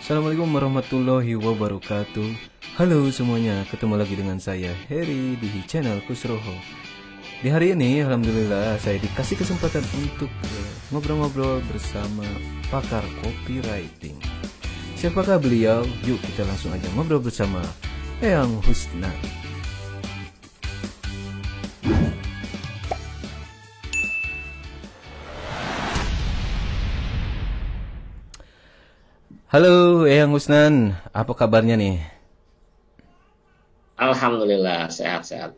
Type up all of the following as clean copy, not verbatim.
Assalamualaikum warahmatullahi wabarakatuh. Halo semuanya, ketemu lagi dengan saya Heri di channel Kusroho. Di hari ini alhamdulillah saya dikasih kesempatan untuk ngobrol-ngobrol bersama pakar copywriting. Siapakah beliau? Yuk kita langsung aja ngobrol bersama Eyang Husnan. Halo Eyang Husnan, apa kabarnya nih? Alhamdulillah sehat-sehat.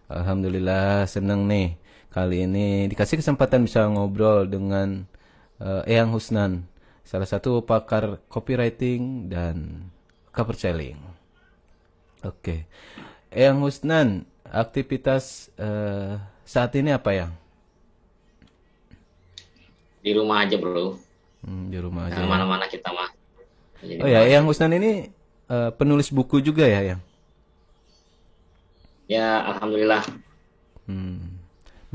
Alhamdulillah seneng nih. Kali ini dikasih kesempatan bisa ngobrol dengan Eyang Husnan, salah satu pakar copywriting dan cover selling. Oke, Eyang Husnan, aktivitas saat ini apa yang? Di rumah aja bro. Di rumah aja Nah, ya. mana-mana kita mah. Jadi di Oh ya, rumah aja. Eyang Husnan ini penulis buku juga ya, yang? Ya alhamdulillah.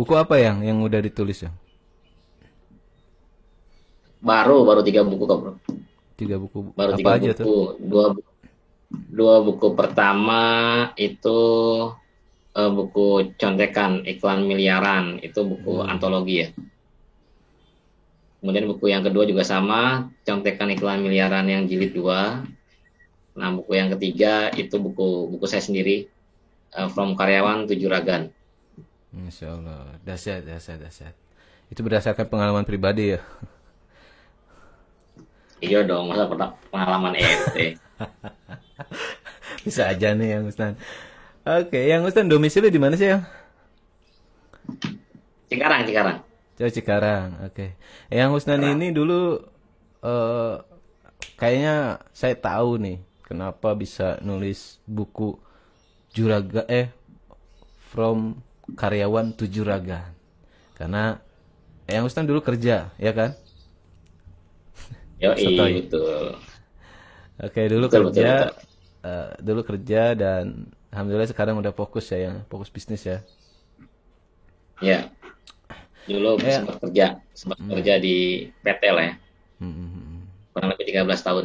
Buku apa yang udah ditulis ya? Baru baru 3 buku kok bro. Tiga buku Baru apa tiga aja tuh? buku. Dua buku pertama itu buku contekan iklan miliaran. Itu buku Hmm. antologi ya. Kemudian buku yang kedua juga sama, contekan iklan miliaran yang jilid 2. Nah buku yang ketiga itu buku buku saya sendiri, From Karyawan to Juragan. Insya Allah, dahsyat, dahsyat, dahsyat. Itu berdasarkan pengalaman pribadi ya. Iya dong, masa pengalaman ente. Bisa aja nih yang Ustaz. Oke, yang Ustaz domisili di mana sih ya? Cikarang, Cikarang. Jauh Cikarang. Oke. Yang Ustaz Cikarang. ini dulu eh, kayaknya saya tahu nih kenapa bisa nulis buku Juraga From Karyawan to Juragan. Karena yang Ustaz dulu kerja, ya kan? Yoi, Sotoy. betul. Oke, dulu Betul, betul, betul. kerja, dan alhamdulillah sekarang udah fokus ya, yang fokus bisnis ya. Ya, dulu Ya, sempat kerja di PT lah ya, kurang lebih 13 tahun.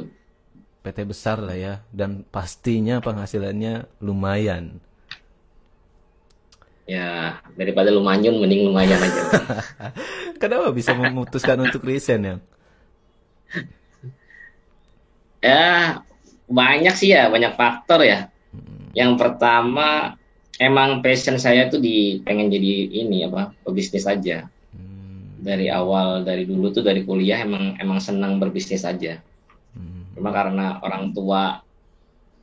PT besar lah ya, dan pastinya penghasilannya lumayan. Ya, daripada lu manyun, mending lumayan aja. Kenapa bisa memutuskan untuk resign ya? Ya, banyak sih ya, banyak faktor ya. Yang pertama, emang passion saya tuh pengen jadi ini apa, pebisnis aja. Dari awal, dari dulu tuh dari kuliah emang emang senang berbisnis aja. Cuma karena orang tua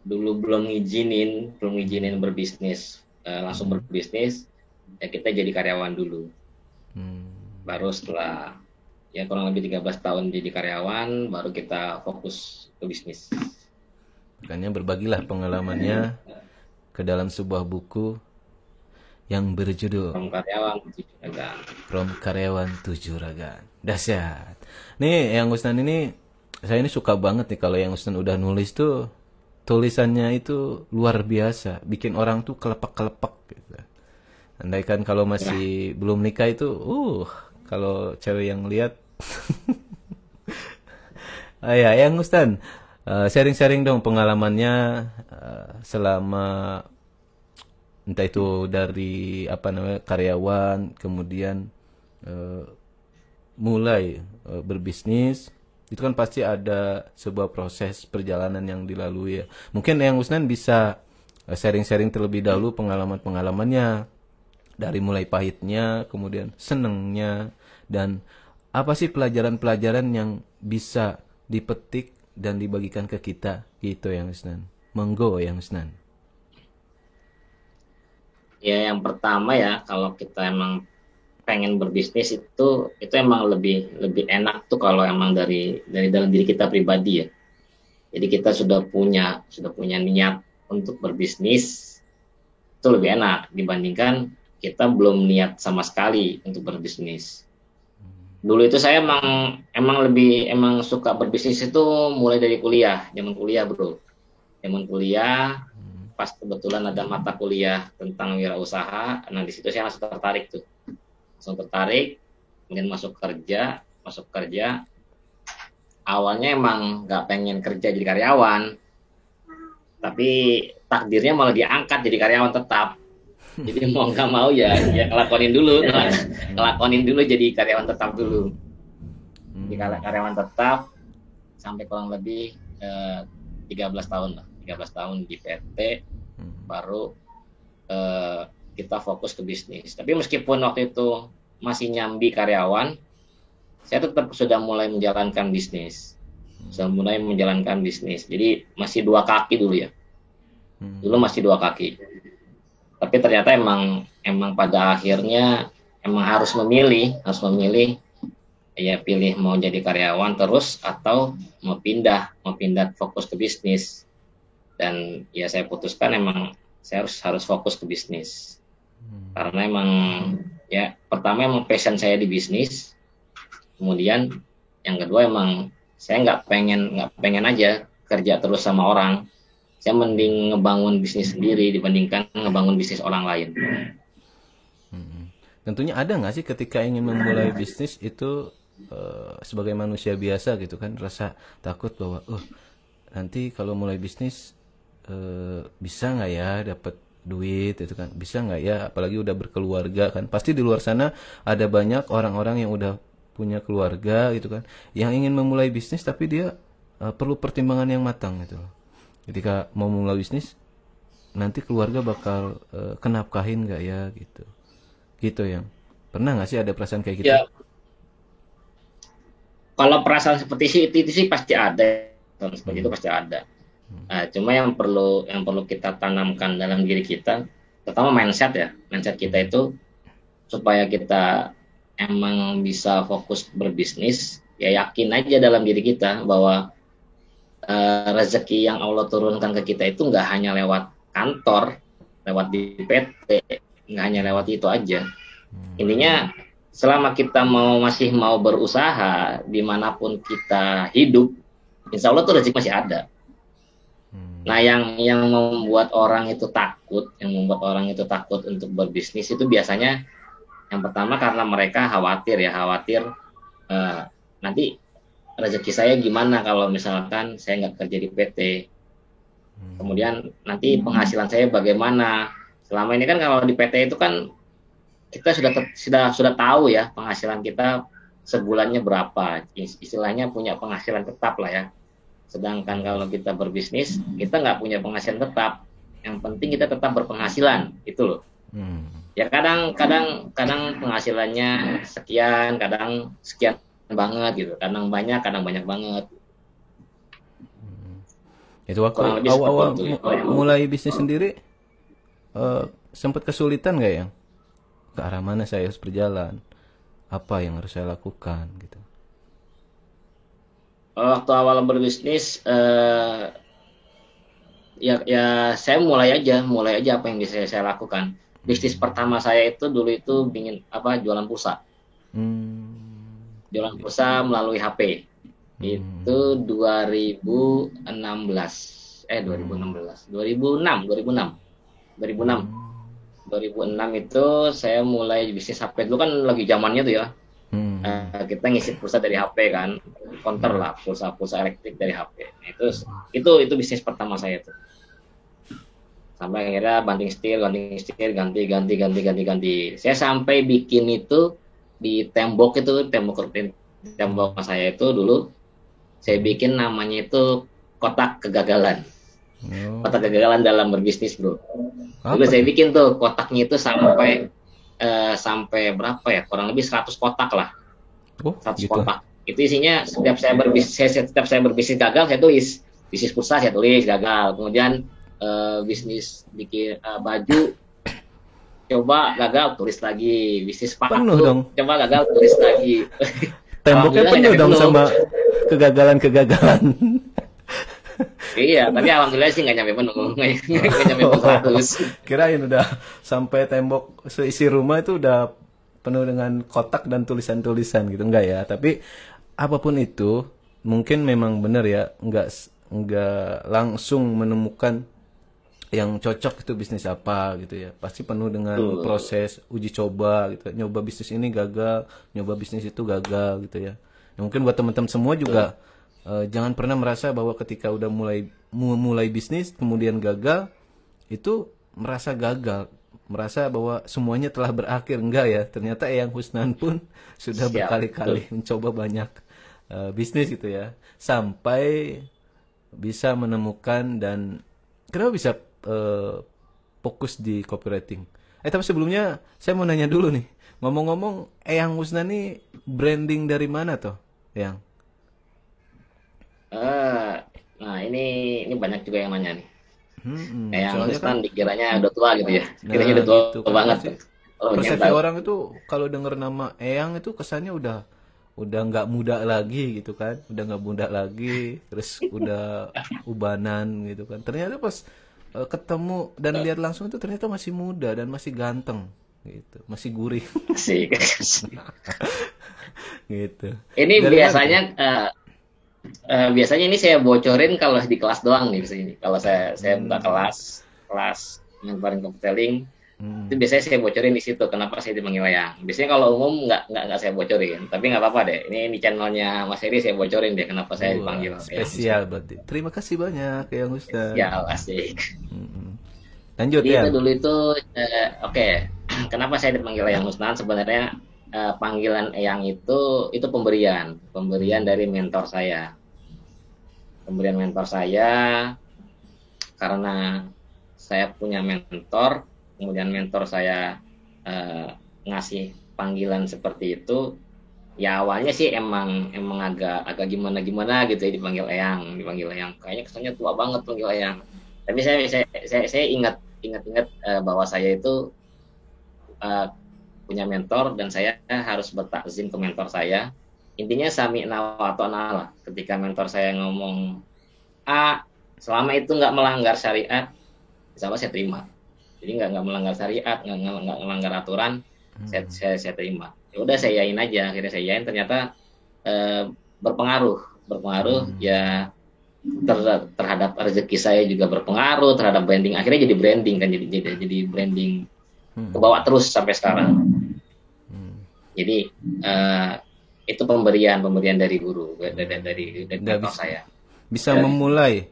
dulu belum ngizinin berbisnis, langsung berbisnis, ya kita jadi karyawan dulu. Baru setelah ya kurang lebih 13 tahun jadi karyawan, baru kita fokus ke bisnis. Makanya berbagilah pengalamannya ke dalam sebuah buku yang berjudul From karyawan ke juragan. From Karyawan to Juragan. Dahsyat. Nih, yang Gusnan ini, saya ini suka banget nih kalau yang Gusnan udah nulis tuh, tulisannya itu luar biasa. Bikin orang tuh kelepak-kelepak gitu. Andaikan kalau Nah, masih belum nikah itu, kalau cewek yang lihat, ya, yang Gusnan, sharing-sharing dong pengalamannya selama entah itu dari apa namanya karyawan kemudian eh, mulai berbisnis itu kan pasti ada sebuah proses perjalanan yang dilalui ya. Mungkin yang Usnan bisa sharing-sharing terlebih dahulu pengalaman-pengalamannya dari mulai pahitnya, kemudian senengnya dan apa sih pelajaran-pelajaran yang bisa dipetik dan dibagikan ke kita gitu yang Usnan. Monggo yang Usnan. ya yang pertama ya kalau kita emang pengen berbisnis itu emang lebih lebih enak tuh kalau emang dari dalam diri kita pribadi ya. Jadi kita sudah punya niat untuk berbisnis, itu lebih enak dibandingkan kita belum niat sama sekali untuk berbisnis. Dulu itu saya emang suka berbisnis itu mulai dari kuliah, zaman kuliah bro. Zaman kuliah pas kebetulan ada mata kuliah tentang wirausaha, nah di situ saya langsung tertarik, kemudian masuk kerja, awalnya emang nggak pengen kerja jadi karyawan, tapi takdirnya malah diangkat jadi karyawan tetap. Jadi mau nggak mau ya ngelakonin dulu, ngelakonin dulu jadi karyawan tetap dulu. Jadi karyawan tetap sampai kurang lebih 13 tahun lah, 13 tahun di PT, baru kita fokus ke bisnis. Tapi meskipun waktu itu masih nyambi karyawan, saya tetap sudah mulai menjalankan bisnis. Sudah mulai menjalankan bisnis. Jadi masih dua kaki dulu ya. Dulu masih dua kaki. Tapi ternyata emang pada akhirnya emang harus memilih ya, pilih mau jadi karyawan terus atau mau pindah fokus ke bisnis. Dan ya saya putuskan emang saya harus fokus ke bisnis. Karena emang ya pertama emang passion saya di bisnis. Kemudian yang kedua emang saya nggak pengen aja kerja terus sama orang. Saya mending ngebangun bisnis sendiri dibandingkan ngebangun bisnis orang lain. Tentunya ada nggak sih ketika ingin memulai bisnis itu sebagai manusia biasa gitu kan, rasa takut bahwa nanti kalau mulai bisnis bisa nggak ya dapat duit itu kan, bisa nggak ya, apalagi udah berkeluarga kan, pasti di luar sana ada banyak orang-orang yang udah punya keluarga gitu kan, yang ingin memulai bisnis tapi dia perlu pertimbangan yang matang gitu loh. Ketika mau mulai bisnis nanti keluarga bakal kenafkahin nggak ya gitu yang pernah nggak sih ada perasaan kayak gitu? Ya, kalau perasaan seperti itu sih pasti ada, seperti itu pasti ada. Nah, cuma yang perlu kita tanamkan dalam diri kita, pertama mindset kita itu supaya kita emang bisa fokus berbisnis, ya yakin aja dalam diri kita bahwa rezeki yang Allah turunkan ke kita itu nggak hanya lewat kantor, lewat di PT, nggak hanya lewat itu aja. Intinya selama kita masih mau berusaha dimanapun kita hidup, insya Allah tuh rezeki masih ada. Nah, yang membuat orang itu takut untuk berbisnis itu biasanya yang pertama karena mereka khawatir nanti rezeki saya gimana kalau misalkan saya nggak kerja di PT. Kemudian nanti penghasilan saya bagaimana? Selama ini kan kalau di PT itu kan kita sudah tahu ya penghasilan kita sebulannya berapa. Istilahnya punya penghasilan tetap lah ya. Sedangkan kalau kita berbisnis, kita nggak punya penghasilan tetap. Yang penting kita tetap berpenghasilan, itu loh. Ya kadang penghasilannya sekian, kadang sekian banget gitu. Kadang banyak banget. Itu waktu awal mulai bisnis sendiri, sempat kesulitan nggak yang? Ke arah mana saya harus berjalan? Apa yang harus saya lakukan gitu? Waktu awal berbisnis ya saya mulai aja apa yang bisa saya lakukan. Bisnis pertama saya itu dulu itu jualan pulsa. Jualan pulsa melalui HP. Itu 2006 itu saya mulai bisnis HP. Dulu kan lagi zamannya tuh ya. Kita ngisi pulsa dari HP kan, counter lah, pulsa elektrik dari HP. Nah, itu bisnis pertama saya tuh. Sampai akhirnya banting setir, ganti. Saya sampai bikin itu di tembok saya itu dulu. Saya bikin namanya itu kotak kegagalan. Kotak kegagalan dalam berbisnis, bro. Dulu saya bikin tuh kotaknya itu sampai berapa ya? Kurang lebih 100 kotak lah. 100 gitu. Kotak. Itu isinya setiap saya berbisnis gagal, saya tulis. Bisnis pulsa saya tulis gagal. Kemudian bisnis bikin baju coba gagal, tulis lagi. Bisnis sepatu coba gagal, tulis lagi. Temboknya penuh dong sama kegagalan. Iya, tapi alhamdulillah sih nggak nyampe penuh, nggak nyampe 100. Kirain udah sampai tembok seisi rumah itu udah penuh dengan kotak dan tulisan-tulisan gitu, enggak ya? Tapi apapun itu, mungkin memang benar ya, enggak langsung menemukan yang cocok itu bisnis apa gitu ya. Pasti penuh dengan proses uji coba gitu. Nyoba bisnis ini gagal, nyoba bisnis itu gagal gitu ya. Mungkin buat teman-teman semua juga jangan pernah merasa bahwa ketika udah mulai bisnis kemudian gagal itu merasa gagal, merasa bahwa semuanya telah berakhir. Enggak ya, ternyata Eyang Husnan pun sudah Siap, betul. berkali-kali mencoba banyak bisnis gitu ya, sampai bisa menemukan. Dan kenapa bisa fokus di copywriting? Tapi sebelumnya saya mau nanya dulu nih, ngomong-ngomong Eyang Husnan nih branding dari mana tuh Eyang? Eh, nah ini banyak juga yang nanya nih. Yang Soalnya kan, Husnan dikiranya udah tua gitu ya. Kiranya nah udah tua gitu kan banget. pasti Oh, ingin persepsi tahu. orang itu kalau denger nama Eyang itu kesannya udah nggak muda lagi gitu kan, udah nggak muda lagi, terus udah ubanan gitu kan. Ternyata pas ketemu dan lihat langsung itu ternyata masih muda dan masih ganteng gitu, masih gurih Asik. gitu. Ini Dari mana tuh? biasanya ini saya bocorin kalau di kelas doang nih biasanya. Kalau saya buka Hmm, kelas mentoring copywriting, itu hmm. biasanya saya bocorin di situ kenapa saya dipanggil Yang. Biasanya kalau umum nggak saya bocorin, tapi nggak apa-apa deh. Ini channelnya Mas Heri saya bocorin deh kenapa saya Wah, dipanggil Yang spesial Husnan. berarti. Terima kasih banyak Eyang Ustaz. Ya asik. Hmm. Lanjut Jadi itu Yang. dulu itu oke. Kenapa saya dipanggil Yang Husnan? Sebenarnya panggilan Eyang itu pemberian dari mentor saya. Pemberian mentor saya karena saya punya mentor, kemudian mentor saya ngasih panggilan seperti itu. Ya awalnya sih emang agak agak gimana gimana gitu ya dipanggil Eyang. Kayaknya kesannya tua banget panggil Eyang. Tapi saya ingat bahwa saya itu eh, punya mentor dan saya harus bertakzim ke mentor saya. Intinya sami'na wa ata'na lah. Ketika mentor saya ngomong A, selama itu nggak melanggar syariat, insya Allah saya terima. Jadi nggak melanggar syariat, nggak melanggar aturan, saya terima. Ya udah saya yain aja. Akhirnya saya yain ternyata berpengaruh ya terhadap rezeki saya juga berpengaruh terhadap branding. Akhirnya jadi branding kan jadi branding ke bawah terus sampai sekarang. Jadi eh, itu pemberian dari guru dari Nggak mentor bisa saya. bisa Ya, memulai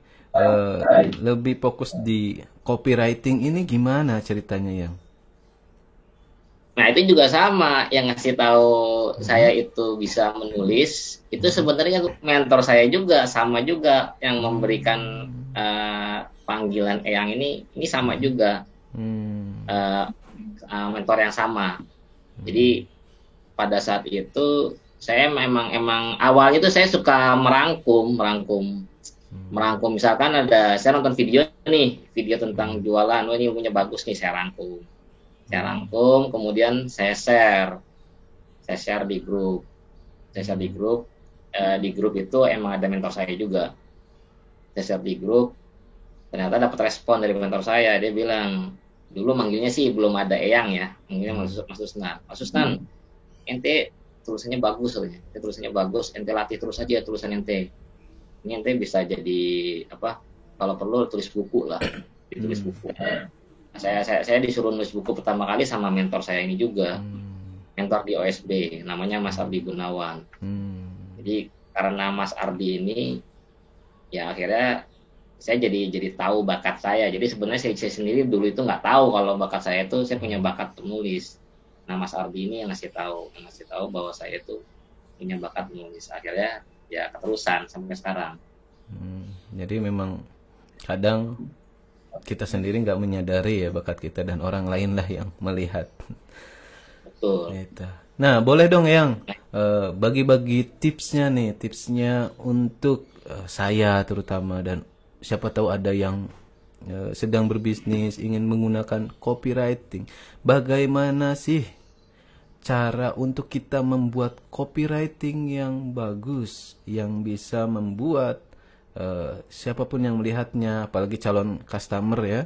lebih fokus di copywriting ini gimana ceritanya Yang? nah itu juga sama yang ngasih tahu saya itu bisa menulis itu sebenarnya mentor saya juga sama juga yang memberikan panggilan Eyang ini sama juga Hmm. eh, mentor yang sama. Jadi pada saat itu saya emang awalnya itu saya suka merangkum misalkan saya nonton video tentang jualan, ini ilmunya bagus nih saya rangkum kemudian saya share di grup itu emang ada mentor saya juga, saya share di grup. Ternyata dapat respon dari mentor saya, dia bilang dulu manggilnya sih belum ada Eyang ya, manggilnya Mas Susnan, ente tulisannya bagus, ente latih terus aja tulisan ente, ini ente bisa jadi apa, kalau perlu tulis buku lah, ditulis buku. Nah, saya disuruh nulis buku pertama kali sama mentor saya ini juga, mentor di OSB namanya Mas Ardi Gunawan. Jadi karena Mas Ardi ini ya akhirnya saya jadi tahu bakat saya. Jadi sebenarnya saya sendiri dulu itu nggak tahu kalau bakat saya itu saya punya bakat penulis. Nah Mas Ardi ini yang ngasih tahu bahwa saya itu punya bakat menulis. Akhirnya ya keterusan sampai sekarang. Jadi memang kadang kita sendiri nggak menyadari ya bakat kita dan orang lain lah yang melihat. Betul. Gitu. Nah, boleh dong yang bagi-bagi tipsnya untuk saya terutama, dan siapa tahu ada yang sedang berbisnis ingin menggunakan copywriting. Bagaimana sih cara untuk kita membuat copywriting yang bagus, yang bisa membuat siapapun yang melihatnya, apalagi calon customer ya,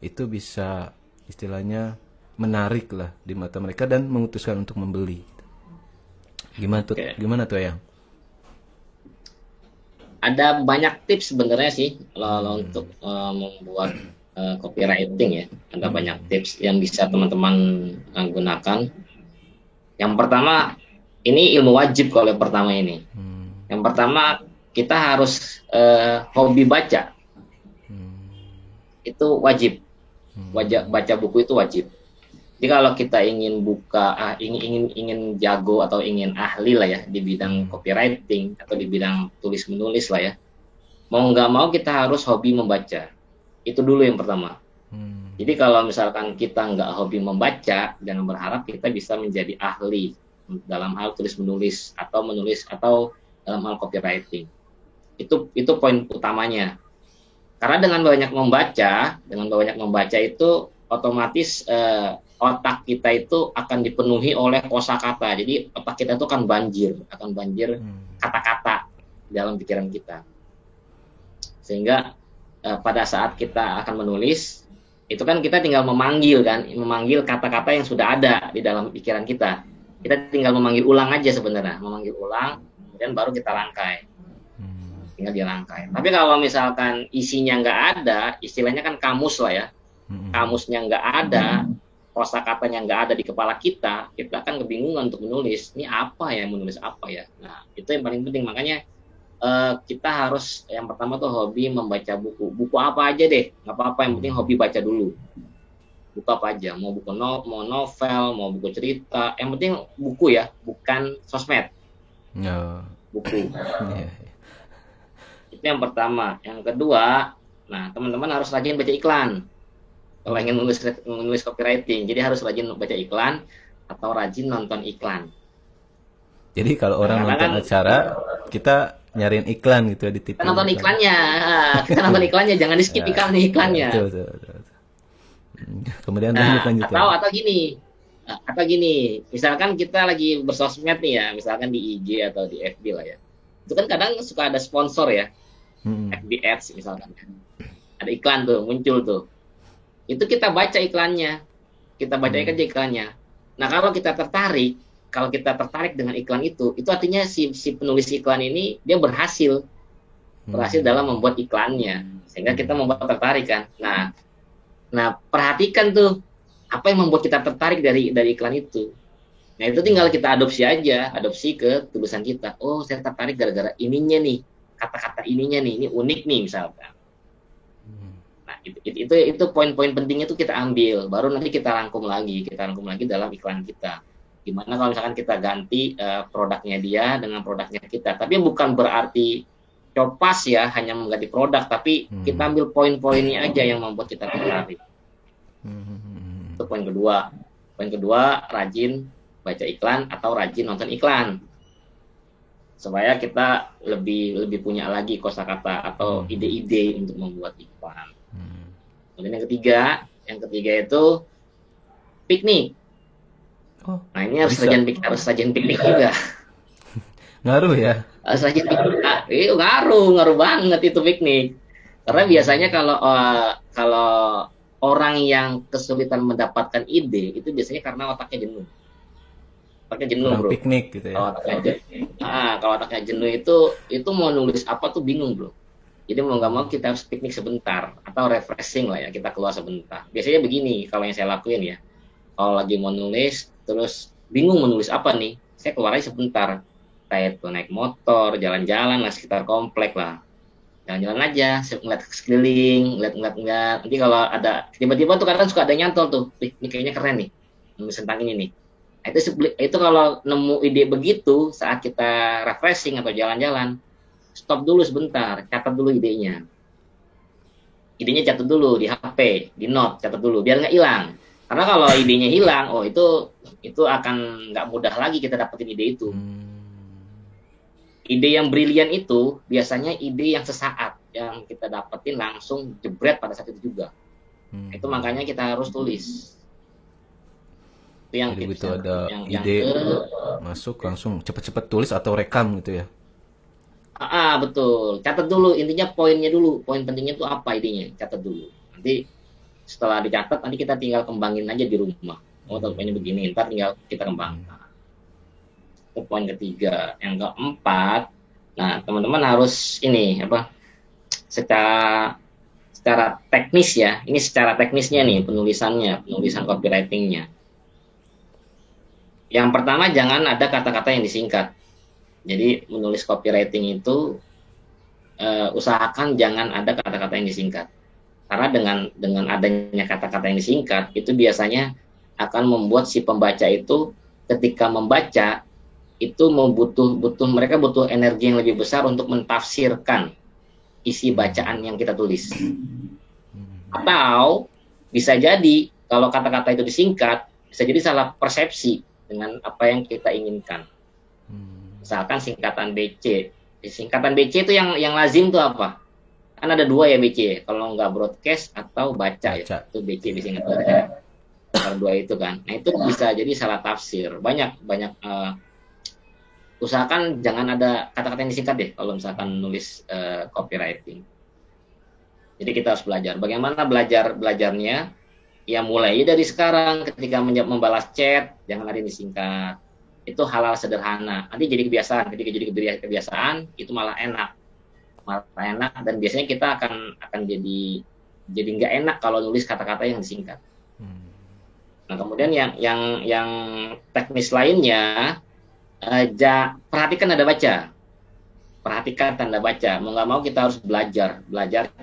itu bisa istilahnya menarik lah di mata mereka dan memutuskan untuk membeli. Oke. Gimana tuh yang? Ada banyak tips sebenarnya sih kalau untuk membuat copywriting ya. Ada banyak tips yang bisa teman-teman gunakan. Yang pertama, ini ilmu wajib kalau yang pertama ini. Yang pertama, kita harus hobi baca. Itu wajib. Baca buku itu wajib. Jadi kalau kita ingin buka, ingin jago atau ingin ahli lah ya di bidang copywriting atau di bidang tulis menulis lah ya, mau nggak mau kita harus hobi membaca. Itu dulu yang pertama. Jadi kalau misalkan kita nggak hobi membaca, jangan berharap kita bisa menjadi ahli dalam hal tulis menulis atau dalam hal copywriting. Itu poin utamanya. Karena dengan banyak membaca itu otomatis otak kita itu akan dipenuhi oleh kosakata. Jadi otak kita itu akan banjir kata-kata dalam pikiran kita. Sehingga pada saat kita akan menulis, itu kan kita tinggal memanggil kata-kata yang sudah ada di dalam pikiran kita. Kita tinggal memanggil ulang aja sebenarnya, kemudian baru kita rangkai. Tinggal dirangkai. Tapi kalau misalkan isinya nggak ada, istilahnya kan kamus lah ya. Kamusnya nggak ada, kosakatanya nggak ada di kepala kita akan kebingungan untuk menulis. Ini apa ya, menulis apa ya? Nah, itu yang paling penting. Makanya kita harus yang pertama tuh hobi membaca buku. Buku apa aja deh, nggak apa-apa. Yang penting hobi baca dulu. Buku apa aja, mau novel, mau buku cerita. Yang penting buku ya, bukan sosmed. Buku. Itu yang pertama. Yang kedua, nah teman-teman harus rajin baca iklan. Kalau ingin menulis copywriting, jadi harus rajin baca iklan atau rajin nonton iklan. Jadi kalau orang nonton acara, kita nyariin iklan gitu ya di TV. Kita nonton iklannya, jangan di skip iklannya. Betul. Kemudian lanjut. Atau gini, misalkan kita lagi bersosmed nih ya, misalkan di IG atau di FB lah ya. Itu kan kadang suka ada sponsor ya, FB Ads misalkan. Ada iklan tuh, muncul tuh. Itu kita baca iklannya. Nah, kalau kita tertarik dengan iklan itu artinya si penulis iklan ini dia berhasil dalam membuat iklannya, sehingga kita membuat tertarik kan. Nah, perhatikan tuh apa yang membuat kita tertarik dari iklan itu. Nah, itu tinggal kita adopsi ke tulisan kita. Oh, saya tertarik gara-gara ininya nih, kata-kata ininya nih, ini unik nih misalkan. Nah, itu poin-poin pentingnya itu kita ambil, baru nanti kita rangkum lagi dalam iklan kita. Gimana kalau misalkan kita ganti produknya dia dengan produknya kita. Tapi bukan berarti copas ya, hanya mengganti produk, tapi kita ambil poin-poinnya aja yang membuat kita tertarik. Itu poin kedua. Poin kedua, rajin baca iklan atau rajin nonton iklan. Supaya kita lebih punya lagi kosakata atau ide-ide untuk membuat iklan. Kemudian yang ketiga itu piknik. Nah, ini harus rajin piknik juga. Ngaruh ya? Harus rajin piknik. Ngaruh banget itu piknik. Karena biasanya kalau orang yang kesulitan mendapatkan ide itu biasanya karena otaknya jenuh. Bro. Piknik gitu ya. Kalau otaknya jenuh itu mau nulis apa tuh bingung, bro. Jadi mau nggak mau kita harus piknik sebentar atau refreshing lah ya, kita keluar sebentar. Biasanya begini kalau yang saya lakuin ya. Kalau lagi mau nulis terus bingung menulis apa nih, saya keluar aja sebentar. Kayak itu naik motor, jalan-jalan lah sekitar komplek lah. Jalan-jalan aja, ngeliat sekeliling, ngeliat. Nanti kalau ada tiba-tiba tuh kadang suka ada nyantol tuh, ini kayaknya keren nih, nulis tentang ini nih. Nah, itu kalau nemu ide begitu saat kita refreshing atau jalan-jalan, stop dulu sebentar, catat dulu idenya. Idenya catat dulu di HP, di note, catat dulu biar nggak hilang. Karena kalau idenya hilang, itu akan nggak mudah lagi kita dapetin ide itu. Ide yang brilian itu biasanya ide yang sesaat, yang kita dapetin langsung jebret pada saat itu juga. Itu makanya kita harus tulis. Itu yang jadi begitu ada ide masuk langsung cepet-cepet tulis atau rekam gitu ya. Betul. Catat dulu, intinya poinnya dulu. Poin pentingnya itu apa idenya, catat dulu. Nanti setelah dicatat, nanti kita tinggal kembangin aja di rumah. Ini begini, ntar tinggal kita kembangkan. Itu poin ketiga. Yang keempat, nah teman-teman harus secara teknis ya. Ini secara teknisnya nih penulisan copywritingnya. Yang pertama, jangan ada kata-kata yang disingkat. Jadi menulis copywriting itu usahakan jangan ada kata-kata yang disingkat. Karena dengan adanya kata-kata yang disingkat itu biasanya akan membuat si pembaca itu ketika membaca itu mereka butuh energi yang lebih besar untuk mentafsirkan isi bacaan yang kita tulis. Atau bisa jadi kalau kata-kata itu disingkat bisa jadi salah persepsi dengan apa yang kita inginkan. Misalkan singkatan BC. Singkatan BC itu yang lazim itu apa? Kan ada dua ya BC. Kalau nggak broadcast atau baca. Ya. Itu BC disingkat baca. Antara dua itu kan. Nah itu bisa jadi salah tafsir. Banyak usahakan jangan ada kata-kata yang disingkat deh kalau misalkan nulis copywriting. Jadi kita harus belajar. Bagaimana belajarnya? Ya mulai dari sekarang ketika membalas chat jangan ada yang disingkat. Itu hal-hal sederhana. Nanti jadi kebiasaan. Ketika jadi kebiasaan, itu malah enak dan biasanya kita akan jadi nggak enak kalau nulis kata-kata yang disingkat. Nah kemudian yang teknis lainnya, perhatikan tanda baca. Perhatikan tanda baca. Mau nggak mau kita harus belajar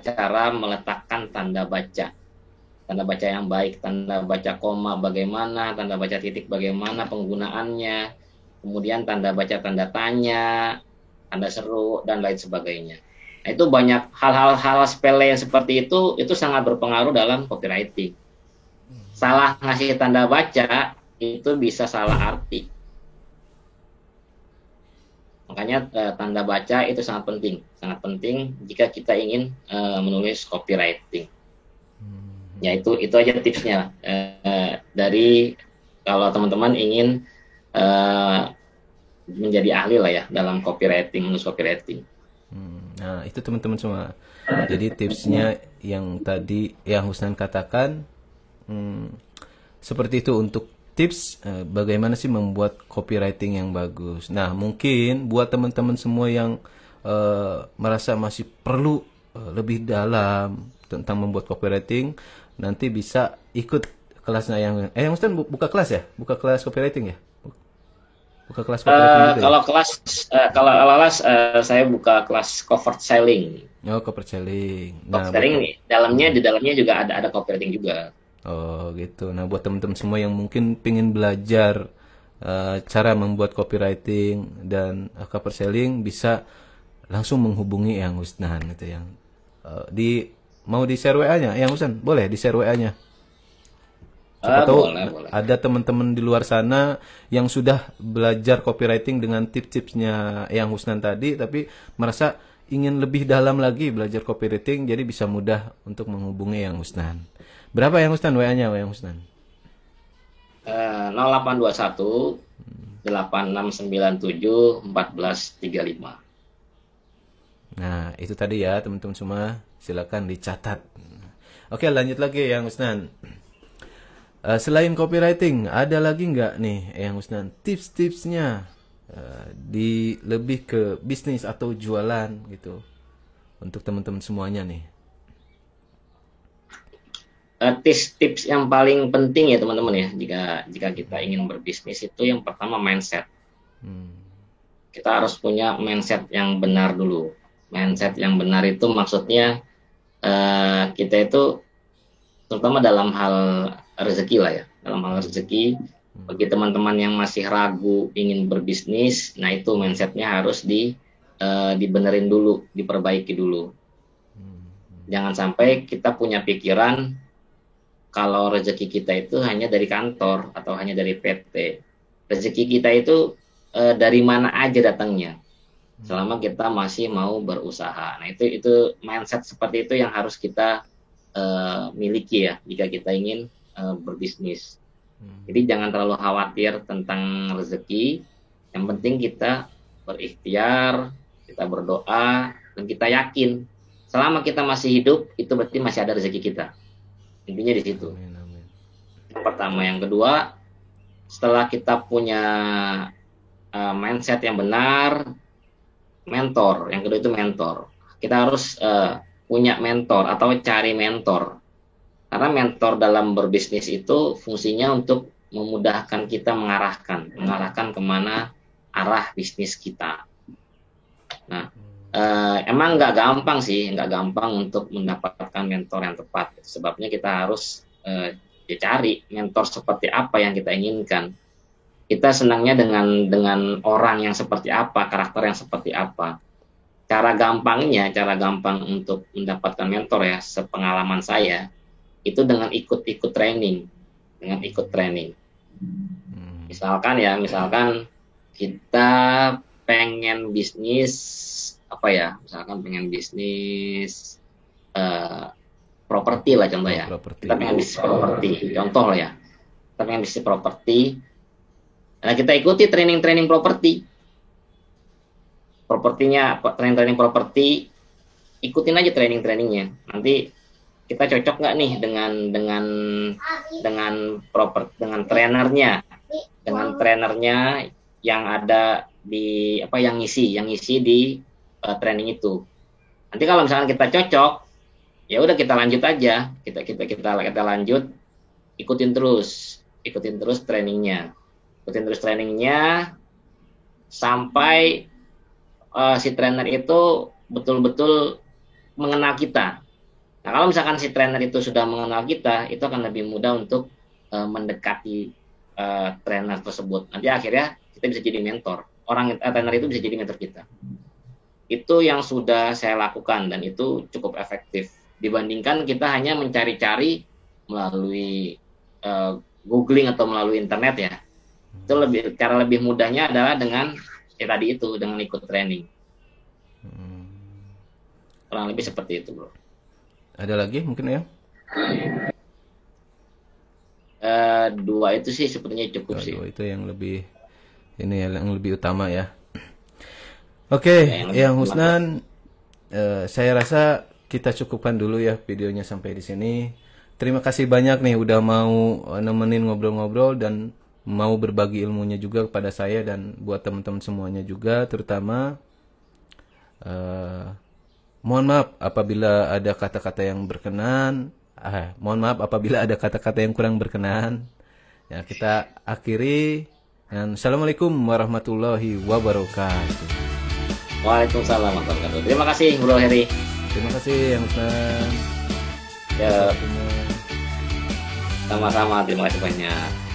cara meletakkan tanda baca. Tanda baca yang baik, tanda baca koma bagaimana, tanda baca titik bagaimana penggunaannya, kemudian tanda baca tanda tanya, tanda seru, dan lain sebagainya. Nah, itu banyak hal-hal sepele yang seperti itu sangat berpengaruh dalam copywriting. Salah ngasih tanda baca, itu bisa salah arti. Makanya tanda baca itu sangat penting jika kita ingin menulis copywriting. Ya itu aja tipsnya dari kalau teman-teman ingin menjadi ahli lah ya dalam copywriting, menulis copywriting. Nah itu teman-teman semua. Jadi tipsnya yang tadi yang Husnan katakan seperti itu untuk tips bagaimana sih membuat copywriting yang bagus. Nah mungkin buat teman-teman semua yang merasa masih perlu lebih dalam tentang membuat copywriting, nanti bisa ikut kelasnya yang Ustaz buka kelas ya? Buka kelas copywriting ya? Buka kelas copywriting juga kalau kelas saya buka kelas covered selling. Oh, covered selling. Covered selling nih, di dalamnya juga ada copywriting juga. Oh, gitu. Nah, buat teman-teman semua yang mungkin pengen belajar cara membuat copywriting dan covered selling bisa langsung menghubungi yang Husnan gitu yang mau di share WA-nya, yang Husnan, boleh di share WA-nya. Siapa tahu boleh. ada teman-teman di luar sana yang sudah belajar copywriting dengan tips-tipsnya yang Husnan tadi, tapi merasa ingin lebih dalam lagi belajar copywriting, jadi bisa mudah untuk menghubungi yang Husnan. Berapa yang Husnan WA-nya, yang Husnan? 0821 8697 1435. Nah, itu tadi ya teman-teman semua. Silakan dicatat. Oke, lanjut lagi yang Husnan. Selain copywriting, ada lagi nggak nih yang Husnan tips-tipsnya di lebih ke bisnis atau jualan gitu untuk teman-teman semuanya nih? Tips yang paling penting ya teman-teman ya jika kita ingin berbisnis itu yang pertama mindset. Kita harus punya mindset yang benar dulu. Mindset yang benar itu maksudnya kita itu terutama dalam hal rezeki lah ya, dalam hal rezeki bagi teman-teman yang masih ragu ingin berbisnis, nah itu mindsetnya harus dibenerin dulu, diperbaiki dulu. Jangan sampai kita punya pikiran kalau rezeki kita itu hanya dari kantor atau hanya dari PT. Rezeki kita itu dari mana aja datangnya, selama kita masih mau berusaha. Nah itu mindset seperti itu yang harus kita miliki ya jika kita ingin berbisnis. Jadi jangan terlalu khawatir tentang rezeki. Yang penting kita berikhtiar, kita berdoa, dan kita yakin selama kita masih hidup itu berarti masih ada rezeki kita. Intinya di situ. Yang pertama, yang kedua, setelah kita punya mindset yang benar, mentor. Yang kedua itu mentor. Kita harus punya mentor atau cari mentor. Karena mentor dalam berbisnis itu fungsinya untuk memudahkan kita mengarahkan kemana arah bisnis kita. Nah, Emang nggak gampang sih, nggak gampang untuk mendapatkan mentor yang tepat. Sebabnya kita harus cari mentor seperti apa yang kita inginkan. Kita senangnya dengan orang yang seperti apa, karakter yang seperti apa. Cara gampang untuk mendapatkan mentor ya, sepengalaman saya, itu dengan ikut-ikut training, dengan ikut training. Misalkan kita pengen bisnis apa ya, misalkan pengen bisnis properti lah contoh ya. Properti. Kita pengen bisnis properti, contoh lah ya. Kita pengen bisnis properti. Nah, kita ikuti training-training properti. Training-training properti, ikutin aja training-trainingnya. Nanti kita cocok nggak nih dengan trainernya yang ada di yang ngisi di training itu. Nanti kalau misalkan kita cocok, ya udah kita lanjut aja, kita lanjut, ikutin terus trainingnya sampai si trainer itu betul-betul mengenal kita. Nah, kalau misalkan si trainer itu sudah mengenal kita, itu akan lebih mudah untuk mendekati trainer tersebut. Nanti akhirnya kita bisa jadi mentor. Trainer itu bisa jadi mentor kita. Itu yang sudah saya lakukan dan itu cukup efektif. Dibandingkan kita hanya mencari-cari melalui googling atau melalui internet ya. Itu cara lebih mudahnya adalah dengan dengan ikut training. Kurang lebih seperti itu, bro. Ada lagi mungkin ya? Dua itu sih sepertinya cukup sih. Dua itu yang lebih yang lebih utama ya. Oke, yang Husnan, saya rasa kita cukupkan dulu ya videonya sampai di sini. Terima kasih banyak nih udah mau nemenin ngobrol-ngobrol dan mau berbagi ilmunya juga kepada saya dan buat teman-teman semuanya juga, terutama mohon maaf apabila ada kata-kata yang berkenan. Mohon maaf apabila ada kata-kata yang kurang berkenan. Ya, kita akhiri dan assalamualaikum warahmatullahi wabarakatuh. Waalaikumsalam warahmatullahi wabarakatuh. Terima kasih Bro Heri. Terima kasih yang Ustaz. Ya. Sama-sama, terima kasih banyak.